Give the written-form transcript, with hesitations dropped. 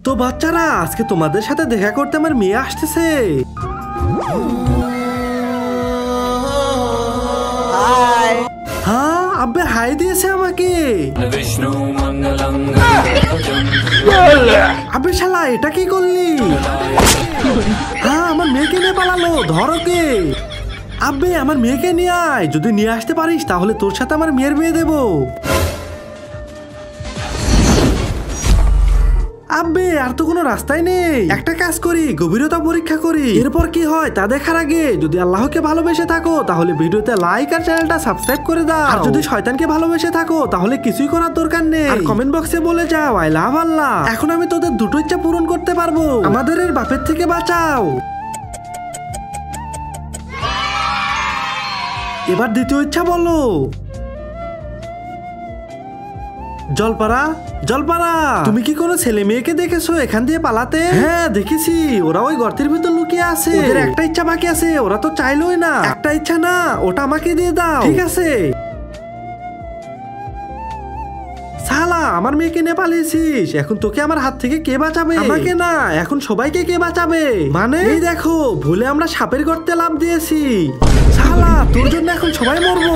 তো বাচ্চারা, আজকে তোমাদের সাথে দেখা করতে আমার মেয়ে আসতেছে। হ্যাঁ, আব্বে হাই দিয়েছে আমাকে। আব্বে শালা, এটা কি করলি? হ্যাঁ, আমার মেয়েকে নিয়ে পালালো, ধরকে। আব্বে, আমার মেয়েকে নিয়ে আয়, যদি নিয়ে আসতে পারিস তাহলে তোর সাথে আমার মেয়ের বিয়ে দেবো। আব্বে, আর তো কোনো রাস্তাই নেই। একটা কাজ করি, গভীরতা পরীক্ষা করি, এরপর কি হয় তা দেখার আগে যদি আল্লাহকে ভালোবেসে থাকো তাহলে ভিডিওতে লাইক আর চ্যানেলটা সাবস্ক্রাইব করে দাও। আর যদি শয়তানকে ভালোবেসে থাকো তাহলে কিছুই করার দরকার নেই, আর কমেন্ট বক্সে বলে যাও আই লাভ আল্লাহ। এখন আমি তোদের দুটো ইচ্ছা পূরণ করতে পারবো, আমাদের এর বাপের থেকে বাঁচাও। এবার দ্বিতীয় ইচ্ছা বলো। জলপাড়া, জলপাড়া, তুমি কি কোনো ছেলে মেয়েকে দেখেছো এখান দিয়ে পালাতে? হ্যাঁ দেখেছি, ওরা ওই গর্তের ভিতর লুকিয়ে আছে। ওদের একটা ইচ্ছা বাকি আছে, ওরা তো চাইলোই না। একটা ইচ্ছা না, ওটা আমাকে দিয়ে দাও। ঠিক আছে। শালা, আমার মেয়েকে নিয়ে পালিয়েছিস, এখন তোকে আমার হাত থেকে কে বাঁচাবে? আমাকে না, এখন সবাইকে কে বাঁচাবে? মানে এই দেখো, ভুলে আমরা সাপের গর্তে লাফ দিয়েছি। শালা, তোর জন্য এখন সবাই মরবো।